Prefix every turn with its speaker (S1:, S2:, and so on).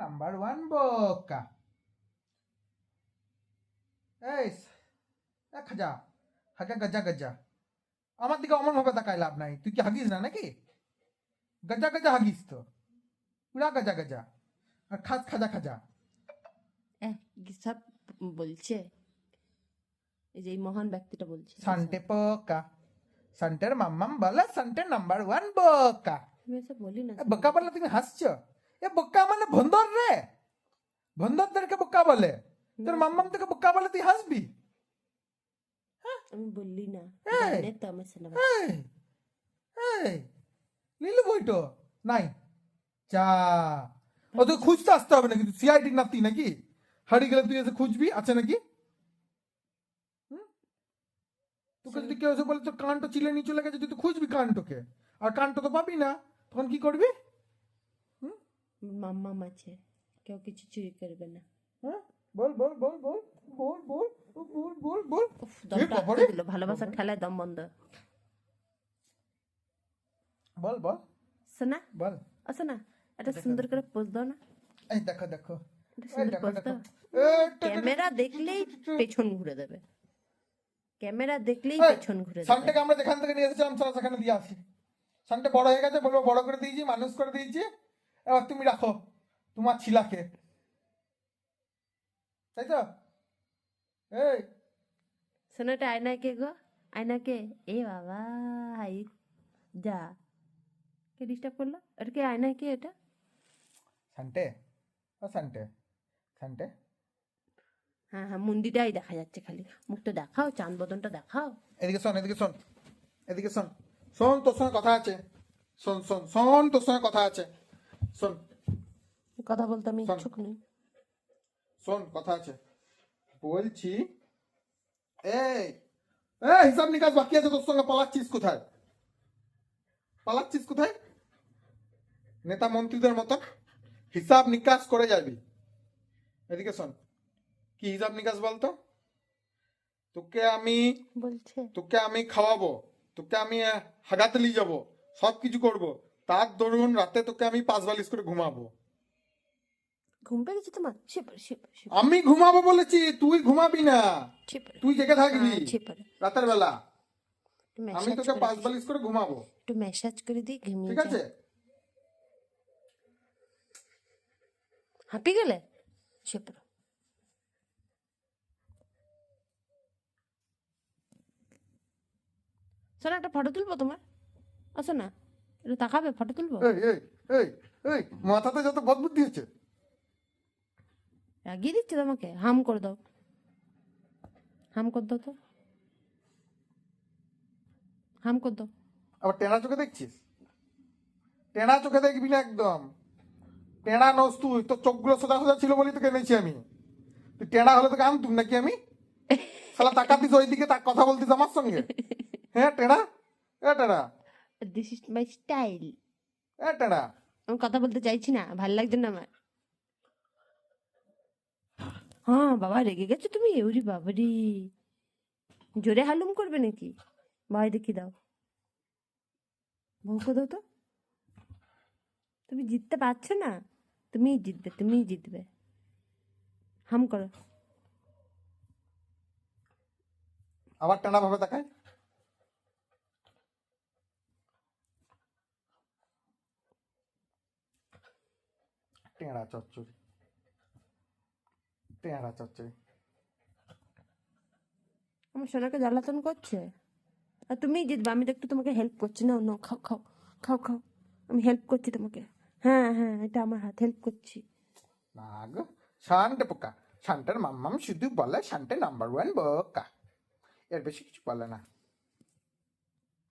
S1: Number one বোকা। এই খাজা, হাগা গজা গজা, আমার দিকে অমন ভাবে তাকায় লাভ নাই। তুই কি হাগিস না নাকি? গজা গজা হাগিস তো, পুরা গজা গজা, আর খাস খাজা খাজা।
S2: সব বলছে, এই যে এই মহান ব্যক্তিটা বলছে।
S1: সান্টে পোকা, সান্টের মাম্মাম বলে সান্টে নাম্বার ওয়ান বোকা।
S2: আমি এসব বলি না।
S1: বোকা বলে তুমি হাসছো? এ বোকা মানে ভন্দর রে, ভন্দরদেরকে বোকা বলে। তোর মাম্মাম তোকে বোকা বলে তুই হাসবি?
S2: আমি বললি না,
S1: এই,
S2: জানে তো আমার সিনেমা।
S1: এই, এই, লিলু বইটো নাই চা। ও তুই খুঁজতে আসতে হবে নাকি? তুই সিআইডি নাতি নাকি? হারিয়ে গেলে তুই এসে খুঁজবি আছে নাকি? তোকে যদি কেউ এসে বলে তোর কানটো চিলে নিয়ে চলে গেছে, তুই তো খুঁজবি কানটোকে, আর কানটো তো পাবি না, তখন কি করবি?
S2: মাম্মাম আছে, কেউ কিছু চুরি করবে না।
S1: হ্যাঁ, বল বল বল বল বল বল বল বল বল।
S2: দমটা আটকে দিল, ভালোবাসার ঠেলায় দম বন্ধ।
S1: বল বল
S2: শোনা,
S1: বল।
S2: শোনা, এটা সুন্দর করে পোজ দাও না।
S1: এই দেখো দেখো,
S2: এটা
S1: এই
S2: সুন্দর
S1: দেখো
S2: পোজ
S1: দেখো।
S2: দাও। ক্যামেরা দেখলেই পেছন ঘুরে দেবে, ক্যামেরা দেখলেই পেছন ঘুরে দেবে।
S1: সানটাকে আমরা যেখান থেকে নিয়ে এসেছিলাম চলো সেখানে দিয়ে আসি। সানটা বড় হয়ে গেছে, বলবো বড় করে দিয়েছি, মানুষ করে দিয়েছি, এবার তুমি রাখো তোমার ছিলাকে, তাই তো? এই
S2: শোনো, এটা আয়না কে গো? আয়না কে? এ বাবা, হাই যা, কে ডিস্টার্ব করলো? এটা কে? আয়না কে এটা?
S1: সানটে, ও সানটে, সানটে।
S2: হ্যাঁ হ্যাঁ, মন্দিরটাই দেখা যাচ্ছে, খালি মুখটা দেখাও, চাঁদ বদনটা দেখাও।
S1: এদিকে শোন, এদিকে শোন, এদিকে শোন, শোন তোর সঙ্গে কথা আছে, শোন শোন শোন তোর সঙ্গে কথা আছে, শোন
S2: কথা বলতে আমি
S1: শোন।
S2: ইচ্ছুক নেই।
S1: শোন কথা আছে বলছি। এই এই হিসাব নিকাশ বাকি আছে তোর সঙ্গে, পালাচ্ছিস কোথায়? পালাচ্ছিস কোথায়? নেতা মন্ত্রীদের মতো হিসাব নিকাশ করে যাবি। এদিকে শোন, কি হিসাব নিকাশ বলতো?
S2: বলছে
S1: তোকে আমি খাওয়াবো, তোকে আমি হাগাতে নিয়ে যাবো, সব কিছু করবো, তার দরুন রাতে তোকে আমি 5 বালিশ করে ঘুমাবো।
S2: ঘুম পেয়ে গেছে তোমার? শিপারে শিপারে
S1: আমি ঘুমাবো বলেছি, তুই ঘুমাবি না,
S2: শিপারে
S1: তুই জেগে থাকবি
S2: শিপারে।
S1: রাতের বেলা। আমি
S2: ম্যাসাজ
S1: তোকে
S2: করে
S1: 5 বালিশ করে ঘুমাবো,
S2: একটু ম্যাসাজ করে দিই, ঘুমিয়ে
S1: ঠিক
S2: যা।
S1: আছে?
S2: হাঁপি গেলে শিপারে। শোনো, একটা ফটো তুলবো তোমার, আসো না, একটু তাকাবে, ফটো তুলবো।
S1: এই এই এই এই মাথাতে যত বদবুদ্ধি হচ্ছে।
S2: রাগিয়ে দিচ্ছে তোমাকে? হাম করে দাও, হাম করে দাও তো, হাম করে দাও।
S1: আবার টেনা চোখে দেখছিস? টেনা চোখে দেখবি না একদম, টেনা নস তুই, তোর চোখগুলো সোজা সোজা ছিল বলেই তোকে এনেছি আমি। তুই টেনা হলে তোকে আনতুম নাকি আমি? শালা তাকাতিস ওইদিকে, তা কথা বলতিস আমার সঙ্গে? হ্যাঁ টেনা, এ টেনা,
S2: দিস ইজ মাই স্টাইল।
S1: এ টেনা।
S2: আমি কথা বলতে চাইছি না, ভাল লাগছে না আমার। হ্যাঁ বাবা, রেগে গেছো তুমি? ওরে বাবারি, জোরে হালুম করবে নাকি? ভাই দেখি দাও, ভৌঁকো দাও তো। তুমি জিততে পারছো না, তুমিই জিতবে, তুমিই জিতবে। হাম করো।
S1: আবার টেনা ভাবে তাকায়। টেঁড়া চচ্চড়ি, টেঁড়া চচ্চড়ি।
S2: আমার সোনাকে জ্বালাতন করছে, আর তুমিই জিতবে। আমি তো একটু তোমাকে হেল্প করছি না, না খাও খাও খাও খাও, আমি হেল্প করছি তোমাকে। হ্যাঁ হ্যাঁ, এটা আমার হাত, হেল্প করছি।
S1: না গো, শান্তে পোকা, শান্তের মাম্মাম শুধু বলে শান্তে নাম্বার ওয়ান বোকা, এর বেশি কিছু বলে না।